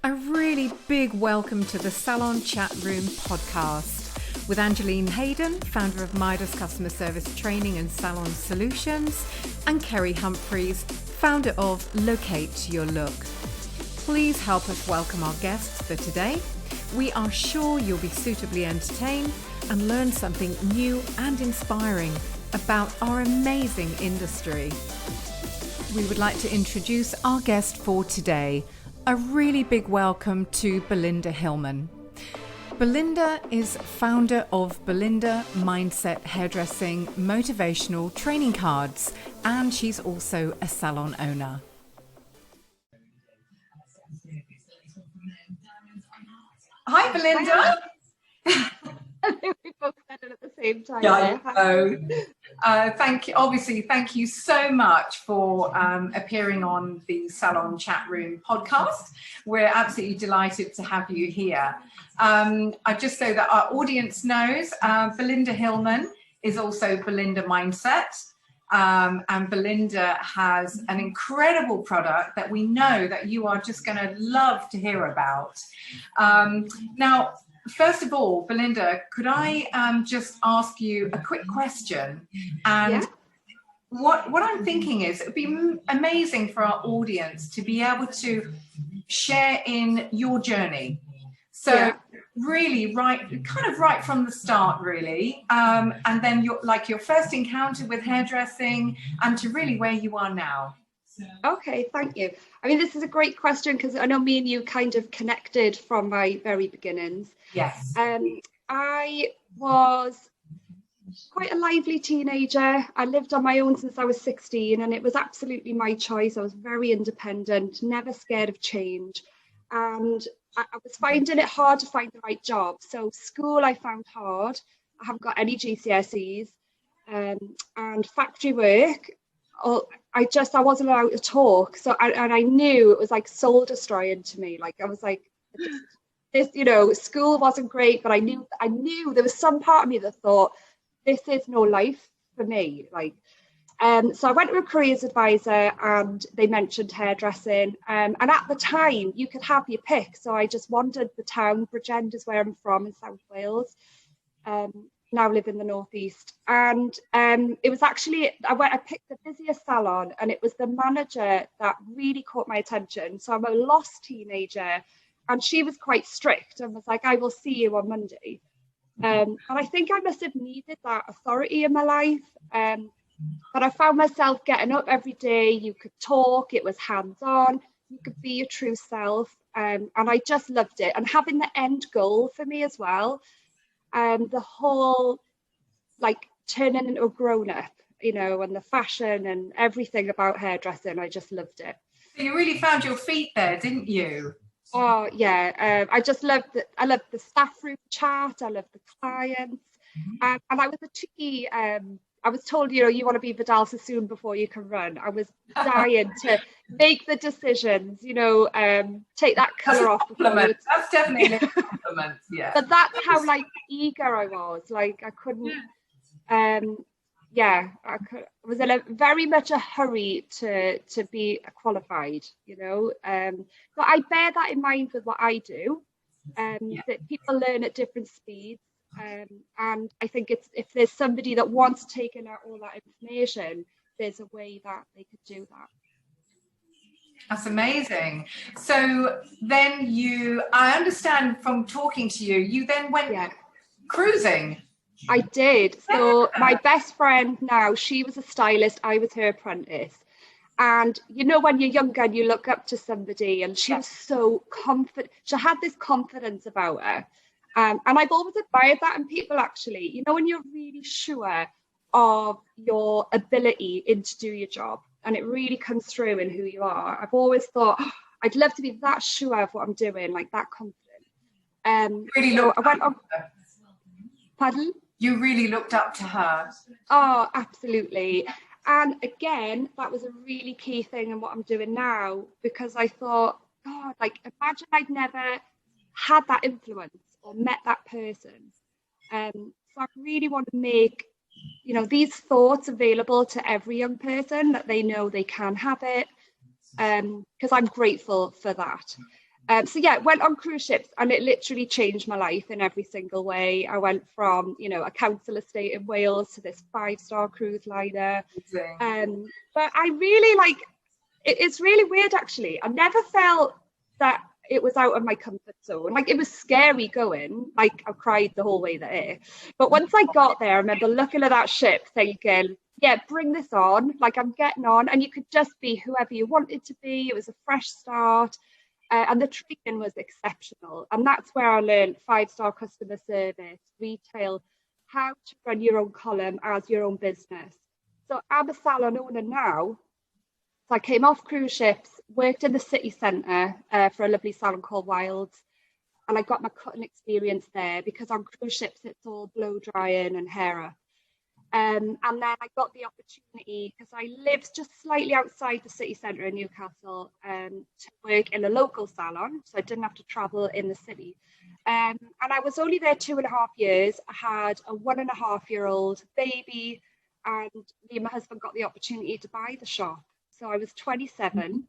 A really big welcome to the Salon Chat Room podcast with Angeline Hayden, founder of Midas Customer Service Training and Salon Solutions, and Kerry Humphreys, founder of Locate Your Look. Please help us welcome our guests for today. We are sure you'll be suitably entertained and learn something new and inspiring about our amazing industry. We would like to introduce our guest for today. A really big welcome to Belinda Hillman. Belinda is founder of Belinda Mindset Hairdressing Motivational Training Cards, and she's also a salon owner. Hi, Belinda. I think we both said it at the same time. Thank you so much for appearing on the Salon Chat Room podcast. We're absolutely delighted to have you here. Just so that our audience knows, Belinda Hillman is also Belinda Mindset. And Belinda has an incredible product that we know that you are just going to love to hear about. Now, first of all, Belinda, could I just ask you a quick question? And what I'm thinking is it would be amazing for our audience to be able to share in your journey. So really right from the start, really, and then your first encounter with hairdressing and to really where you are now. Okay, thank you. I mean, this is a great question because I know me and you kind of connected from my very beginnings. Yes. I was quite a lively teenager. I lived on my own since I was 16, and it was absolutely my choice. I was very independent, never scared of change, and I was finding it hard to find the right job. So school I found hard. I haven't got any GCSEs, and factory work, I wasn't allowed to talk. So I knew it was like soul destroying to me. Like I was like, this, school wasn't great, but I knew there was some part of me that thought this is no life for me. So I went to a careers advisor and they mentioned hairdressing. And at the time you could have your pick. So I just wandered the town. Bridgend is where I'm from in South Wales. Now live in the northeast. And it was actually, I picked the busiest salon, and it was the manager that really caught my attention. So I'm a lost teenager, and she was quite strict and was like, I will see you on Monday. And I think I must have needed that authority in my life. But I found myself getting up every day. You could talk, it was hands-on, you could be your true self. And I just loved it. And having the end goal for me as well, the whole turning into a grown-up, and the fashion and everything about hairdressing, I just loved it. So you really found your feet there, didn't you? Oh yeah, I just loved it. I loved the staff room chat. I loved the clients, and I was a cheeky. I was told, you want to be Vidal Sassoon before you can run. I was dying to make the decisions, take that colour off. That's definitely a compliment, yeah. But that's how eager I was. I couldn't. I was in very much a hurry to be qualified, but I bear that in mind with what I do, that people learn at different speeds, and I think if there's somebody that wants to take in all that information, there's a way that they could do that. That's amazing. So then I understand from talking to you, you then went cruising. I did. So my best friend now, she was a stylist. I was her apprentice. And when you're younger and you look up to somebody, and she was so confident. She had this confidence about her. And I've always admired that in people, actually. When you're really sure of your ability to do your job, and it really comes through in who you are. I've always thought, I'd love to be that sure of what I'm doing, that confident. I went on. Pardon? You really looked up to her. Oh, absolutely. And again, that was a really key thing in what I'm doing now, because I thought, God, imagine I'd never had that influence or met that person. So I really want to make, these thoughts available to every young person, that they know they can have it, because I'm grateful for that. So yeah, went on cruise ships, and it literally changed my life in every single way. I went from, you know, a council estate in Wales to this 5-star cruise liner. But I really like, it's really weird actually. I never felt that it was out of my comfort zone. Like, it was scary going, like I cried the whole way there. But once I got there, I remember looking at that ship thinking, yeah, bring this on, like I'm getting on. And you could just be whoever you wanted to be. It was a fresh start. And the training was exceptional. And that's where I learned 5-star customer service, retail, how to run your own column as your own business. So I'm a salon owner now. So I came off cruise ships, worked in the city centre for a lovely salon called Wilds. And I got my cutting experience there, because on cruise ships, it's all blow drying and hair up. And then I got the opportunity, because I lived just slightly outside the city centre in Newcastle, to work in a local salon, so I didn't have to travel in the city. And I was only there 2.5 years. I had a 1.5-year-old baby, and me and my husband got the opportunity to buy the shop. So I was 27.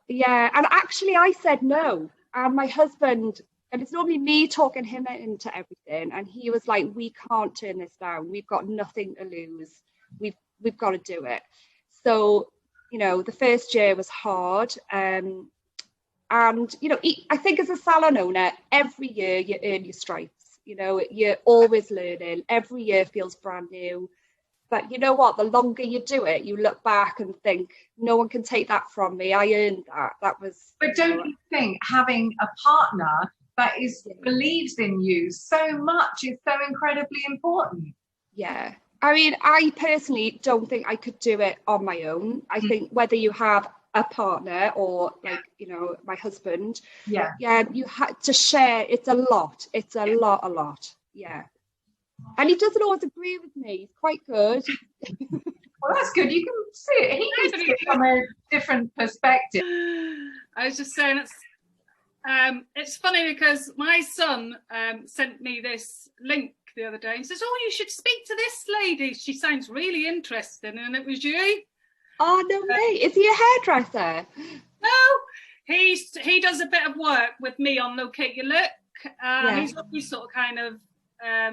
Yeah, and actually I said no, and my husband, and it's normally me talking him into everything, and he was like, we can't turn this down. We've got nothing to lose. We've got to do it. So, you know, the first year was hard. And, you know, I think as a salon owner, every year you earn your stripes. You know, you're always learning. Every year feels brand new. But you know what? The longer you do it, you look back and think, no one can take that from me. I earned that. That was. But don't you think having a partner that believes in you so much is so incredibly important? Yeah. I mean, I personally don't think I could do it on my own. I think whether you have a partner or, like, you know, my husband, you had to share. It's a lot. It's a lot. Yeah. And he doesn't always agree with me. He's quite good. Well, that's good. You can see it. He can see it from a different perspective. I was just saying, it's funny because my son sent me this link the other day and says, oh, you should speak to this lady. She sounds really interesting. And it was you. Oh, no way. Is he a hairdresser? No, he does a bit of work with me on Locate Your Look. He's always sort of kind of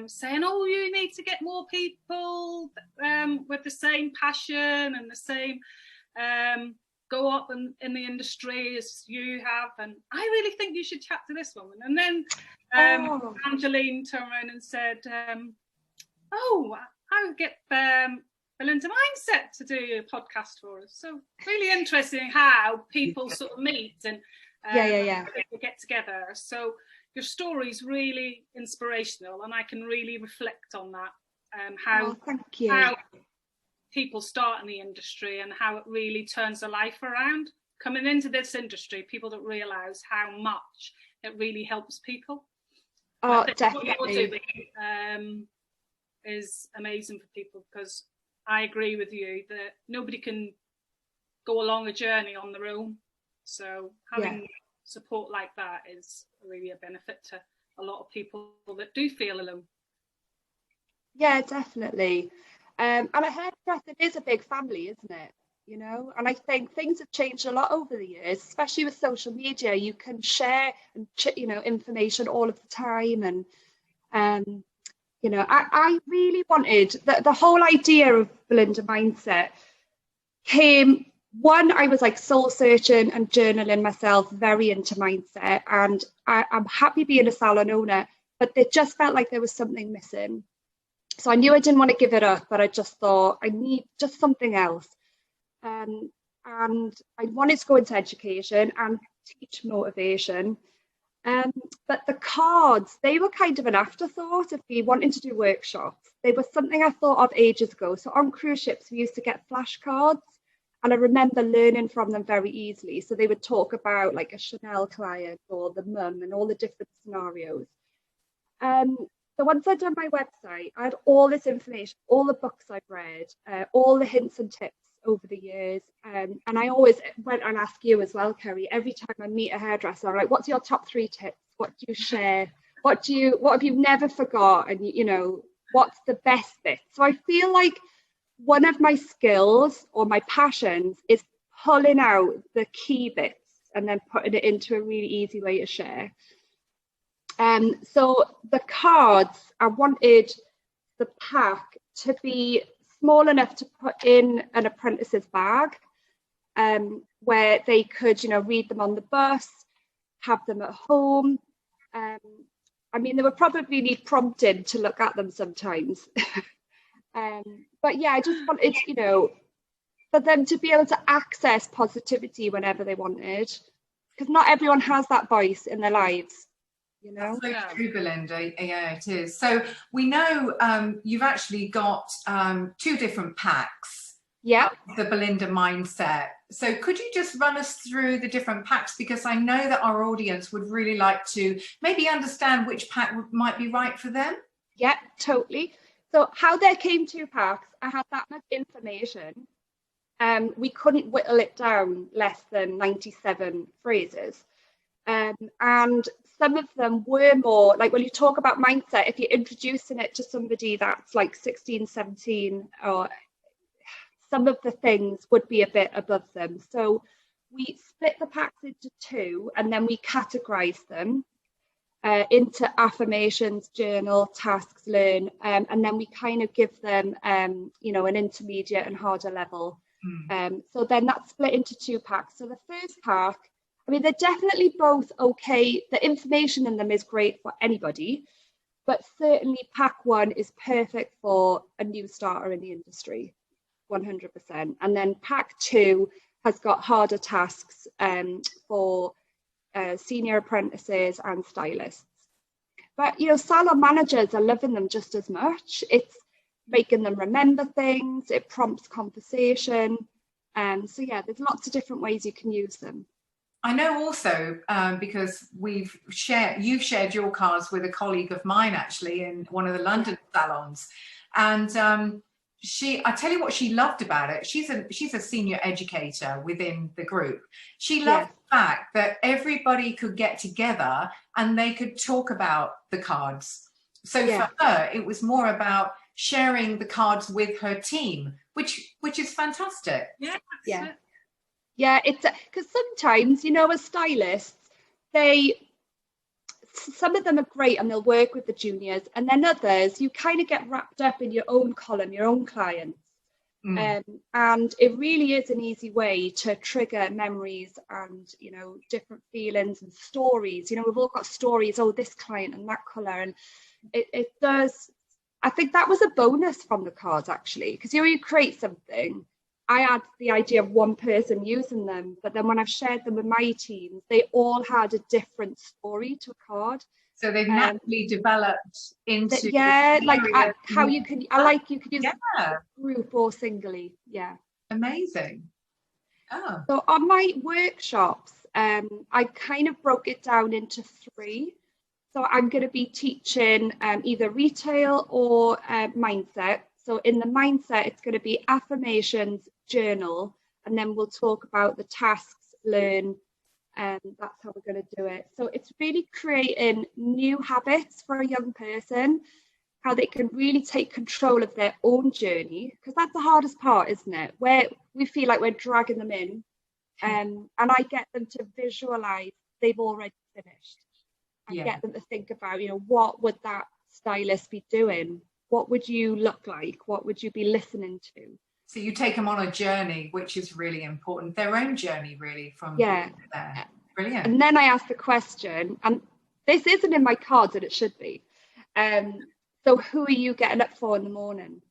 saying, oh, you need to get more people with the same passion and the same go up in the industry as you have, and I really think you should chat to this woman. And then Angeline turned around and said, oh, I would get Belinda Mindset to do a podcast for us. So really interesting how people sort of meet and get together. So your story is really inspirational, and I can really reflect on that. How people start in the industry and how it really turns their life around. Coming into this industry, people don't realise how much it really helps people. Oh, definitely. What you're doing is amazing for people, because I agree with you that nobody can go along a journey on their own. So having support like that is really a benefit to a lot of people that do feel alone. Yeah, definitely. And a hairdresser is a big family, isn't it? You know, and I think things have changed a lot over the years, especially with social media. You can share and information all of the time, and you know, I really wanted the whole idea of Belinda Mindset came. One, I was like soul searching and journaling myself, very into mindset, and I'm happy being a salon owner, but it just felt like there was something missing. So I knew I didn't want to give it up, but I just thought I need just something else. And I wanted to go into education and teach motivation. But the cards, they were kind of an afterthought if we wanted to do workshops. They were something I thought of ages ago. So on cruise ships, we used to get flashcards, and I remember learning from them very easily. So they would talk about like a Chanel client or the mum and all the different scenarios. So once I'd done my website, I had all this information, all the books I've read, all the hints and tips over the years. And I always went and ask you as well, Kerry, every time I meet a hairdresser, I'm like, what's your top 3 tips? What do you share? What have you never forgot? And, you know, what's the best bit? So I feel like one of my skills or my passions is pulling out the key bits and then putting it into a really easy way to share. So the cards, I wanted the pack to be small enough to put in an apprentice's bag, where they could, read them on the bus, have them at home. I mean, they would probably need prompting to look at them sometimes. But yeah, I just wanted, for them to be able to access positivity whenever they wanted, because not everyone has that voice in their lives. That's so true, Belinda. Yeah, it is. So we know you've actually got 2 different packs. Yeah. The Belinda Mindset. So could you just run us through the different packs? Because I know that our audience would really like to maybe understand which pack might be right for them. Yeah, totally. So how there came 2 packs, I had that much information. We couldn't whittle it down less than 97 phrases. And some of them were more like, when you talk about mindset, if you're introducing it to somebody that's like 16, 17, or some of the things would be a bit above them. So we split the packs into 2, and then we categorize them into affirmations, journal, tasks, learn, and then we kind of give them, an intermediate and harder level. So then that's split into 2 packs. So the first pack, I mean, they're definitely both okay. The information in them is great for anybody, but certainly pack 1 is perfect for a new starter in the industry, 100%. And then pack 2 has got harder tasks for senior apprentices and stylists. But, salon managers are loving them just as much. It's making them remember things. It prompts conversation. So yeah, there's lots of different ways you can use them. I know also because you've shared your cards with a colleague of mine actually in one of the London salons, and I tell you what she loved about it. She's a senior educator within the group. She loved the fact that everybody could get together and they could talk about the cards. So for her, it was more about sharing the cards with her team, which is fantastic. Yeah, it's because sometimes, as stylists, some of them are great and they'll work with the juniors, and then others, you kind of get wrapped up in your own column, your own clients. And it really is an easy way to trigger memories and, different feelings and stories. We've all got stories, this client and that colour. And it does, I think that was a bonus from the cards, actually, because you create something. I had the idea of one person using them, but then when I've shared them with my teams, they all had a different story to a card. So they've naturally developed into how you can. You could use a group or singly. Yeah, amazing. Oh, so on my workshops, I kind of broke it down into 3. So I'm going to be teaching either retail or mindset. So in the mindset, it's going to be affirmations, journal, and then we'll talk about the tasks, learn, and that's how we're going to do it. So it's really creating new habits for a young person, how they can really take control of their own journey, because that's the hardest part, isn't it? Where we feel like we're dragging them in, and I get them to visualize they've already finished, and get them to think about, what would that stylist be doing? What would you look like? What would you be listening to? So you take them on a journey, which is really important. Their own journey, really, from there. Brilliant. And then I ask the question, and this isn't in my cards, and it should be. So who are you getting up for in the morning?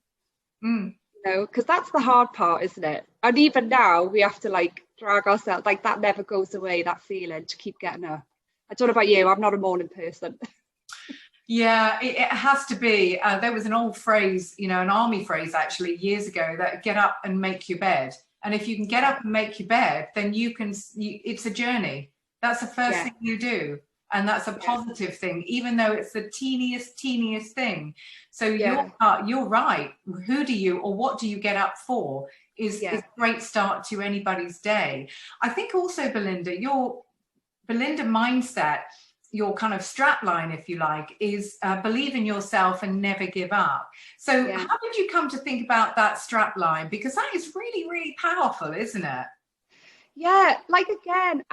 Because that's the hard part, isn't it? And even now, we have to drag ourselves, that never goes away, that feeling to keep getting up. I don't know about you, I'm not a morning person. Yeah, it has to be. There was an old phrase, an army phrase actually years ago, that get up and make your bed. And if you can get up and make your bed, then it's a journey. That's the first thing you do. And that's a positive thing, even though it's the teeniest thing. So you're right. Who do you or what do you get up for is a great start to anybody's day. I think also, Belinda, your Belinda mindset, your kind of strap line, if you like, is believe in yourself and never give up. So how did you come to think about that strap line? Because that is really, really powerful, isn't it? Yeah, like again,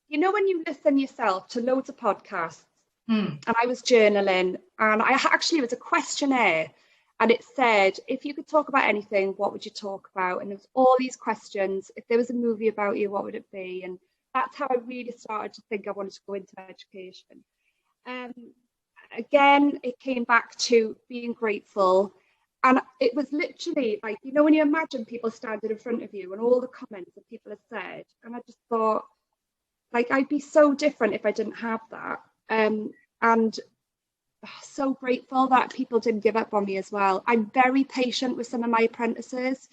you know, when you listen yourself to loads of podcasts, and I was journaling, and it was a questionnaire, and it said, if you could talk about anything, what would you talk about? And there was all these questions. If there was a movie about you, what would it be? And that's how I really started to think I wanted to go into education. Again, it came back to being grateful. And it was literally like, you know, when you imagine people standing in front of you and all the comments that people have said, and I just thought, like, I'd be so different if I didn't have that. And so grateful that people didn't give up on me as well. I'm very patient with some of my apprentices.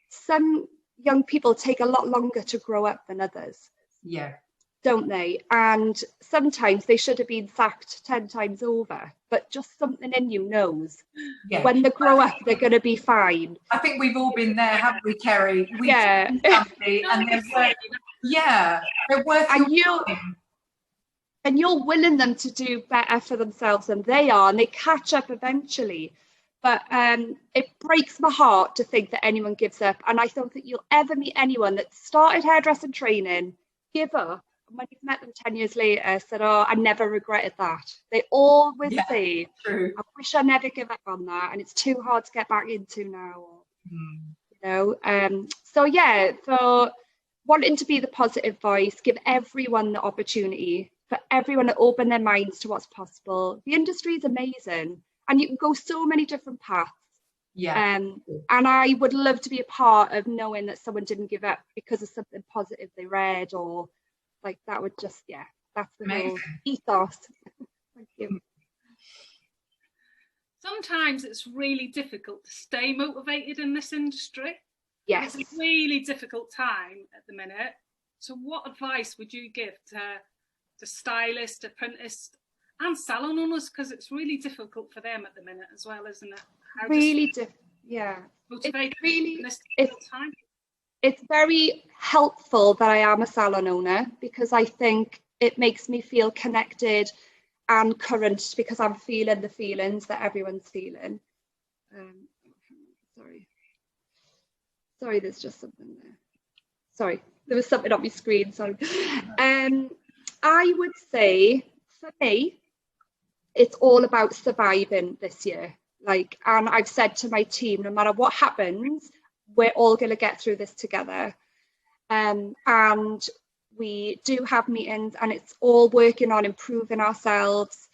Some young people take a lot longer to grow up than others. Yeah. Don't they? And sometimes they should have been sacked 10 times over, but just something in you knows when they grow up, they're going to be fine. I think we've all been there, haven't we, Kerry? Yeah. And they're worth your time. And you're willing them to do better for themselves than they are, and they catch up eventually. But it breaks my heart to think that anyone gives up. And I don't think you'll ever meet anyone that started hairdressing training, give up, and when you've met them 10 years later, said, oh, I never regretted that. They always say, true. I wish I never give up on that, and it's too hard to get back into now. You know, so yeah, for wanting to be the positive voice, give everyone the opportunity, for everyone to open their minds to what's possible. The industry is amazing, and you can go so many different paths. Yeah. And I would love to be a part of knowing that someone didn't give up because of something positive they read, or like that would just, that's the whole ethos. Thank you. Sometimes it's really difficult to stay motivated in this industry. Yes. It's a really difficult time at the minute. So what advice would you give to stylists, apprentices and salon owners, because it's really difficult for them at the minute as well, isn't it? Motivate in this time. It's very helpful that I am a salon owner, because I think it makes me feel connected and current, because I'm feeling the feelings that everyone's feeling. Sorry, there's just something there. Sorry, there was something on my screen, sorry. I would say, for me, it's all about surviving this year. And I've said to my team, no matter what happens, we're all going to get through this together. And we do have meetings, and it's all working on improving ourselves.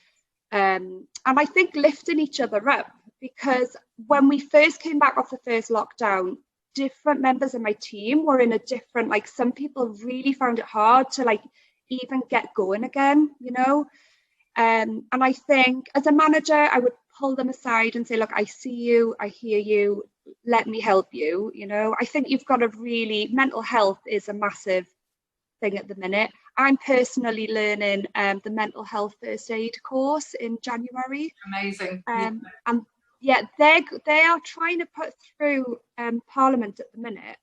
And I think lifting each other up, because when we first came back off the first lockdown, different members of my team were in a different, some people really found it hard to even get going again, you know. And I think as a manager, I would pull them aside and say, look, I see you, I hear you, let me help you. You know, I think you've got to really, mental health is a massive thing at the minute. I'm personally learning the mental health first aid course in January. Amazing. And they are trying to put through Parliament at the minute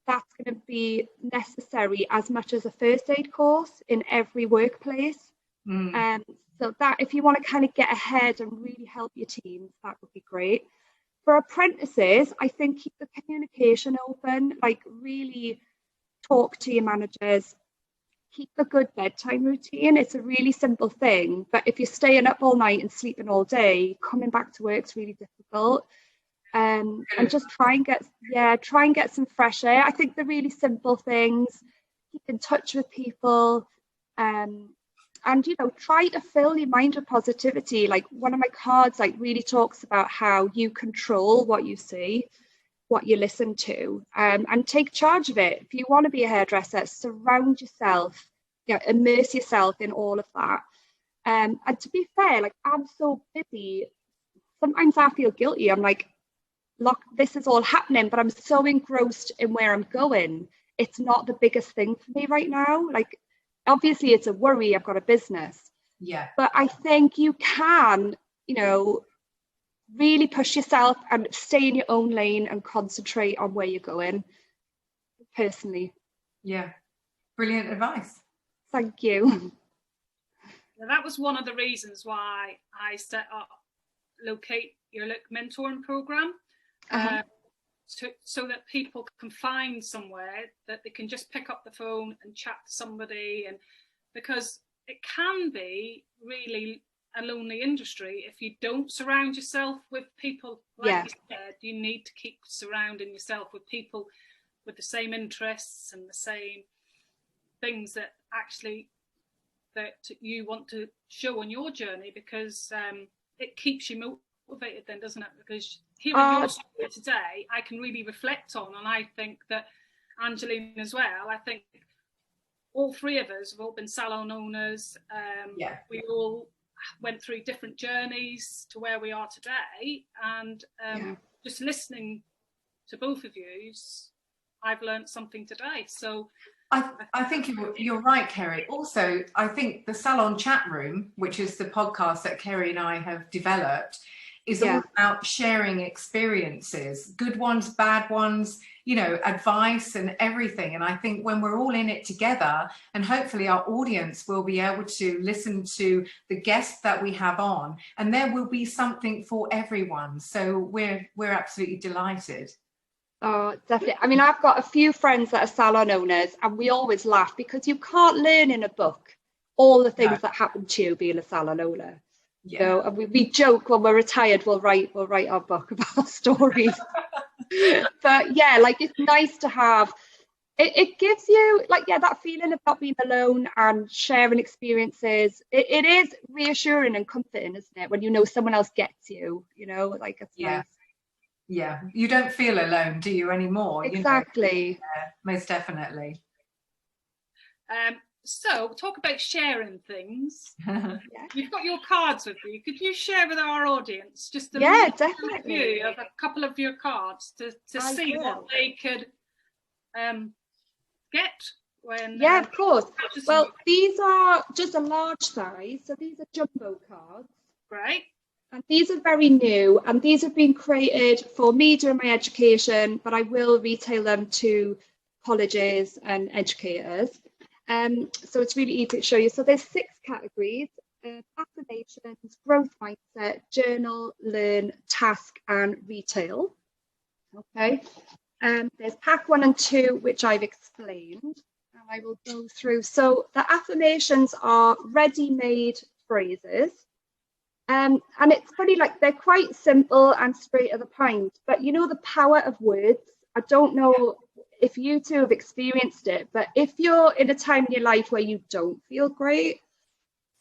that's going to be necessary as much as a first aid course in every workplace. So that if you want to kind of get ahead and really help your teams, that would be great. For apprentices, I think keep the communication open, really talk to your managers, keep a good bedtime routine. It's a really simple thing, but if you're staying up all night and sleeping all day, coming back to work is really difficult. And just try and get some fresh air. I think the really simple things, keep in touch with people, and try to fill your mind with positivity. One of my cards really talks about how you control what you see, what you listen to, and take charge of it. If you want to be a hairdresser, surround yourself, immerse yourself in all of that. And to be fair, I'm so busy, sometimes I feel guilty. I'm look, this is all happening, but I'm so engrossed in where I'm going. It's not the biggest thing for me right now. Obviously it's a worry, I've got a business. Yeah. But I think you can, really push yourself and stay in your own lane and concentrate on where you're going, personally. Yeah. Brilliant advice. Thank you. Yeah, that was one of the reasons why I set up Locate Your Look mentoring program. so that people can find somewhere that they can just pick up the phone and chat to somebody, and because it can be really a lonely industry if you don't surround yourself with people. Like you said, you need to keep surrounding yourself with people with the same interests and the same things that actually that you want to show on your journey, because it keeps you motivated then, doesn't it? Because hearing your story today, I can really reflect on, and I think that Angeline as well, I think all three of us have all been salon owners. We all went through different journeys to where we are today, and just listening to both of you, I've learned something today. So I think you're right, Kerry. Also, I think the Salon Chat Room, which is the podcast that Kerry and I have developed, is all about sharing experiences, good ones, bad ones, you know, advice and everything. And I think when we're all in it together, and hopefully our audience will be able to listen to the guests that we have on, and there will be something for everyone. So we're absolutely delighted. Oh, definitely. I mean, I've got a few friends that are salon owners, and we always laugh because you can't learn in a book all the things that happen to you being a salon owner. You know, and we joke when we're retired, we'll write our book about our stories. But yeah, like, it's nice to have, it gives you like, that feeling of not being alone and sharing experiences. It is reassuring and comforting, isn't it, when you know someone else gets you, you know, like, it's nice. Yeah, you don't feel alone, do you, anymore? Exactly. You know? Most definitely. So talk about sharing things. You've got your cards with you. Could you share with our audience just a definitely of a couple of your cards to see what they could get when? Of course. Well, these are just a large size, so these are jumbo cards. Right. And these are very new, and these have been created for me during my education, but I will retail them to colleges and educators. So it's really easy to show you. So there's 6 categories: affirmations, growth mindset, journal, learn, task, and retail. Okay. There's pack 1 and 2, which I've explained, and I will go through. So the affirmations are ready-made phrases. And it's funny, like, they're quite simple and straight to the point, but you know the power of words. I don't know if you two have experienced it, but if you're in a time in your life where you don't feel great,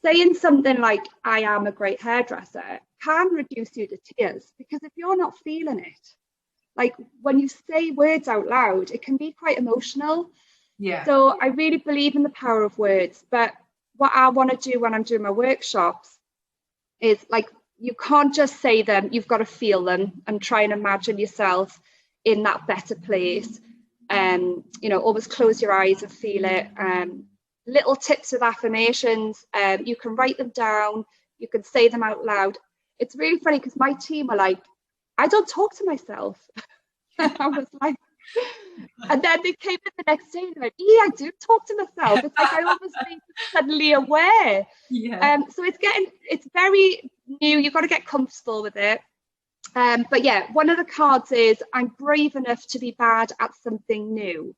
saying something like, I am a great hairdresser, can reduce you to tears, because if you're not feeling it, like, when you say words out loud, it can be quite emotional. So I really believe in the power of words. But what I want to do when I'm doing my workshops is, like, you can't just say them, you've got to feel them and try and imagine yourself in that better place. You know, always close your eyes and feel it. Little tips with affirmations, you can write them down, you can say them out loud. It's really funny because my team were like, I don't talk to myself. I was like, and then they came in the next day and they're like, I do talk to myself. It's like I almost be suddenly aware. So it's very new. You've got to get comfortable with it. But yeah, one of the cards is, I'm brave enough to be bad at something new.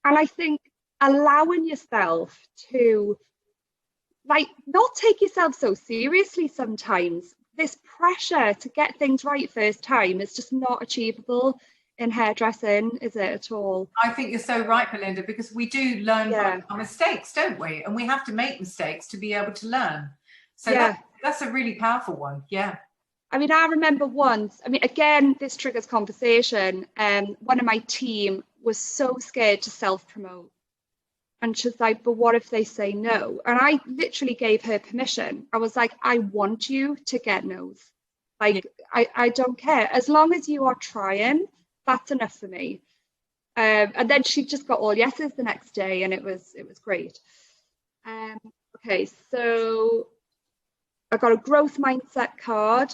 And I think allowing yourself to, like, not take yourself so seriously sometimes. This pressure to get things right first time is just not achievable in hairdressing, is it at all? I think you're so right, Belinda, because we do learn from our mistakes, don't we? And we have to make mistakes to be able to learn. So that's a really powerful one. I mean, I remember once, I mean, again, this triggers conversation. One of my team was so scared to self-promote. And she's like, but what if they say no? And I literally gave her permission. I was like, I want you to get no's. Like, I don't care. As long as you are trying, that's enough for me. And then she just got all yeses the next day, and it was great. Okay, so I got a growth mindset card.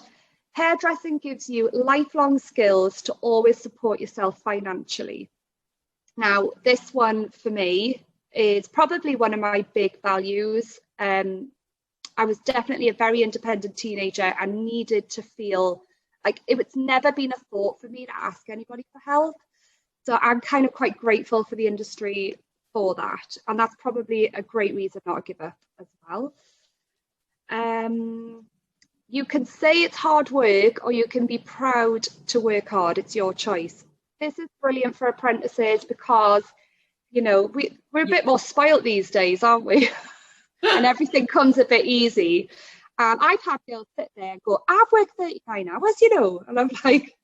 Hairdressing gives you lifelong skills to always support yourself financially. Now, this one for me is probably one of my big values. I was definitely a very independent teenager and needed to feel like it's never been a thought for me to ask anybody for help. So I'm kind of quite grateful for the industry for that. And that's probably a great reason not to give up as well. You can say it's hard work, or you can be proud to work hard. It's your choice. This is brilliant for apprentices because, you know, we're a bit more spoilt these days, aren't we? And everything comes a bit easy. I've had girls sit there and go, I've worked 39 hours, you know. And I'm like,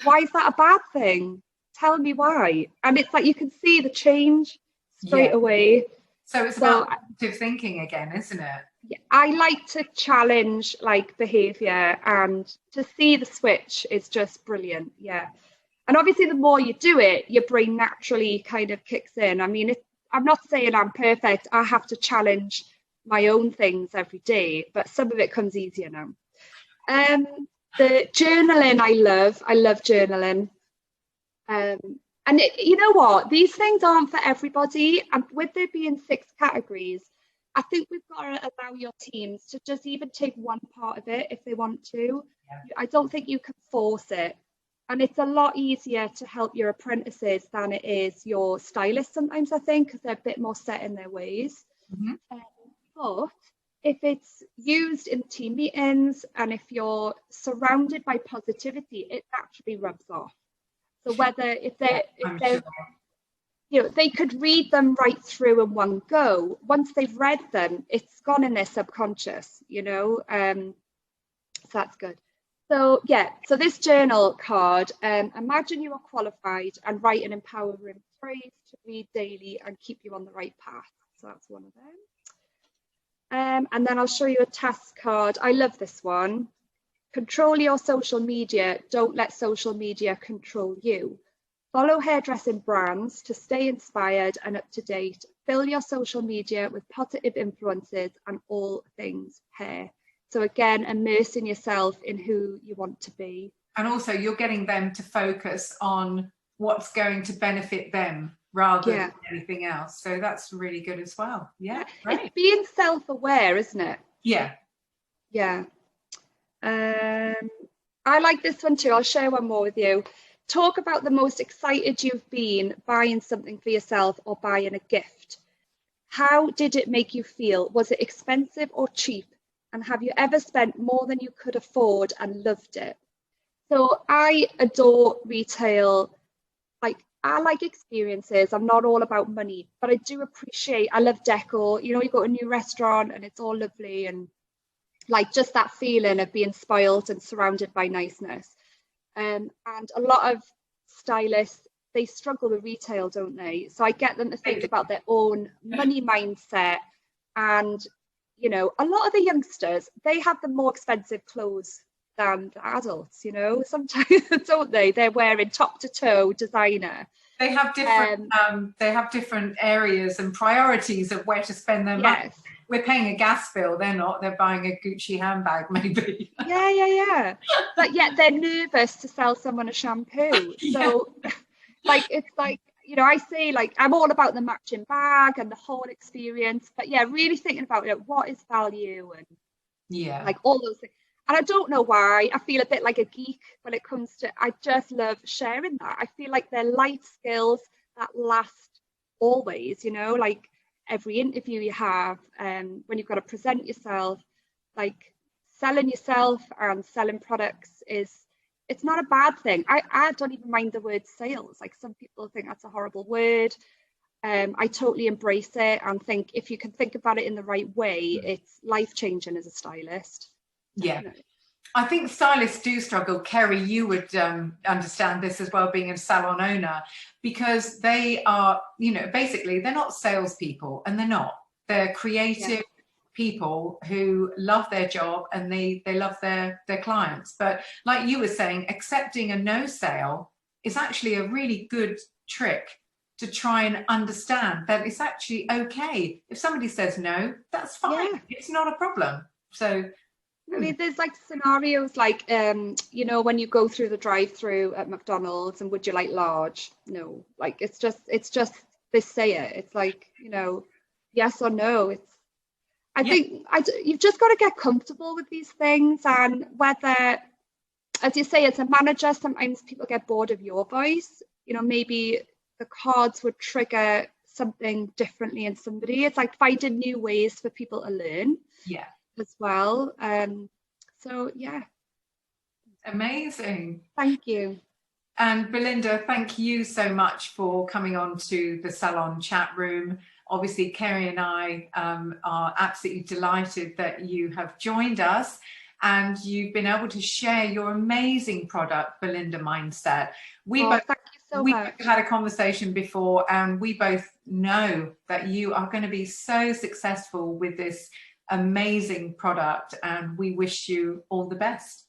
why is that a bad thing? Tell me why. And it's like you can see the change straight away. So it's about active thinking again, isn't it? Yeah, I like to challenge like behavior, and to see the switch is just brilliant. Yeah. And obviously the more you do it, your brain naturally kind of kicks in. I mean, I'm not saying I'm perfect. I have to challenge my own things every day, but some of it comes easier now. The journaling I love journaling. And you know what, these things aren't for everybody, and with there being 6 categories, I think we've got to allow your teams to just even take one part of it if they want to. I don't think you can force it, and it's a lot easier to help your apprentices than it is your stylists sometimes, I think, because they're a bit more set in their ways. But if it's used in team meetings and if you're surrounded by positivity, it actually rubs off. So whether if they're you know, they could read them right through in one go. Once they've read them, it's gone in their subconscious, you know. So that's good. So yeah, so this journal card, imagine you are qualified and write an empowering phrase to read daily and keep you on the right path. So that's one of them. And then I'll show you a task card. I love this one. Control your social media. Don't let social media control you. Follow hairdressing brands to stay inspired and up to date. Fill your social media with positive influences and all things hair. So again, immersing yourself in who you want to be. And also you're getting them to focus on what's going to benefit them rather than anything else. So that's really good as well. Yeah, great. It's being self-aware, isn't it? Yeah. Yeah. I like this one too. I'll share one more with you. Talk about the most excited you've been buying something for yourself or buying a gift. How did it make you feel? Was it expensive or cheap? And have you ever spent more than you could afford and loved it? So I adore retail. Like, I like experiences. I'm not all about money, but I do appreciate, I love decor. You know, you go to a new restaurant and it's all lovely, and like just that feeling of being spoiled and surrounded by niceness. And a lot of stylists, they struggle with retail, don't they? So I get them to think about their own money mindset. And, you know, a lot of the youngsters, they have the more expensive clothes than the adults, you know, sometimes, don't they? They're wearing top to toe designer. They have different areas and priorities of where to spend their money. We're paying a gas bill, they're not. They're buying a Gucci handbag, maybe. Yeah. But yet they're nervous to sell someone a shampoo. So, like, it's like, you know, I say, like, I'm all about the matching bag and the whole experience. But yeah, really thinking about it, what is value and like all those things. And I don't know why. I feel a bit like a geek when it comes to, I just love sharing that. I feel like they're life skills that last always, you know, like, every interview you have, when you've got to present yourself, like selling yourself and selling products it's not a bad thing. I don't even mind the word sales. Like, some people think that's a horrible word. I totally embrace it and think if you can think about it in the right way, it's life-changing as a stylist. Yeah. I think stylists do struggle. Kerry, you would understand this as well, being a salon owner, because they are, you know, basically they're not salespeople, and they're not. They're creative people who love their job and they love their clients. But like you were saying, accepting a no sale is actually a really good trick to try and understand that it's actually okay. If somebody says no, that's fine. Yeah. It's not a problem. So I mean, there's like scenarios like, you know, when you go through the drive-through at McDonald's and would you like large? No, like it's just they say it. It's like, you know, yes or no. I think you've just got to get comfortable with these things, and whether as you say, as a manager, sometimes people get bored of your voice. You know, maybe the cards would trigger something differently in somebody. It's like finding new ways for people to learn as well. So yeah. Amazing. Thank you. And Belinda, thank you so much for coming on to the Salon Chat Room. Obviously, Kerry and I are absolutely delighted that you have joined us and you've been able to share your amazing product, Belinda Mindset. Thank you so much. We had a conversation before and we both know that you are going to be so successful with this amazing product, and we wish you all the best.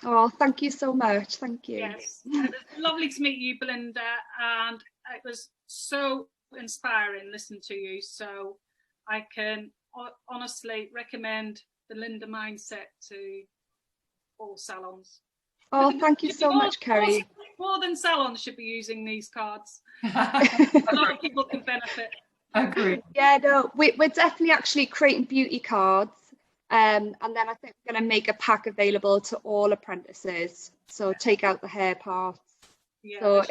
Oh, thank you so much. Thank you. Yes, it was lovely to meet you, Belinda, and it was so inspiring listening to you. So I can honestly recommend Belinda Mindset to all salons. Oh, thank you so much, Kerry. More than salons should be using these cards. A lot of people can benefit. Agree. Yeah, no, we're definitely actually creating beauty cards. And then I think we're going to make a pack available to all apprentices. So take out the hair parts. Yeah, so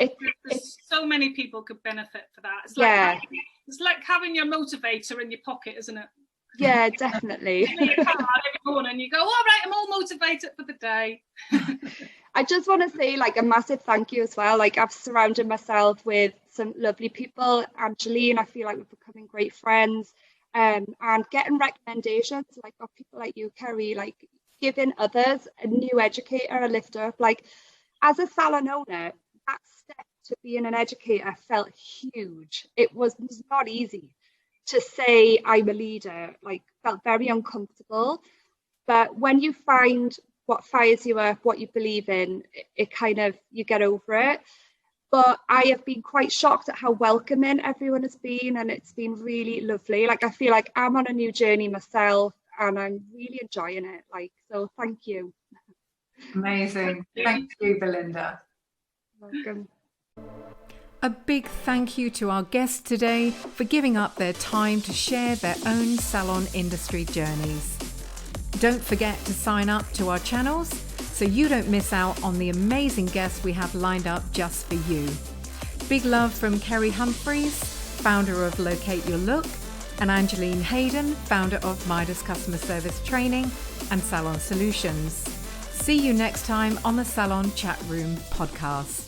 there's so many people could benefit for that. It's like having your motivator in your pocket, isn't it? Yeah, definitely. Every morning you go, all right, I'm all motivated for the day. I just want to say like a massive thank you as well. Like I've surrounded myself with some lovely people. Angeline, I feel like we're becoming great friends. And getting recommendations like of people like you, Kerry, like giving others a new educator a lift up. Like as a salon owner, that step to being an educator felt huge. It was not easy to say I'm a leader, like felt very uncomfortable. But when you find what fires you up, what you believe in, it kind of, you get over it. But I have been quite shocked at how welcoming everyone has been, and it's been really lovely. Like I feel like I'm on a new journey myself and I'm really enjoying it. Like, so thank you. Amazing. Thank you, Belinda. Welcome. A big thank you to our guests today for giving up their time to share their own salon industry journeys. Don't forget to sign up to our channels so you don't miss out on the amazing guests we have lined up just for you. Big love from Kerry Humphreys, founder of Locate Your Look, and Angeline Hayden, founder of Midas Customer Service Training and Salon Solutions. See you next time on the Salon Chat Room podcast.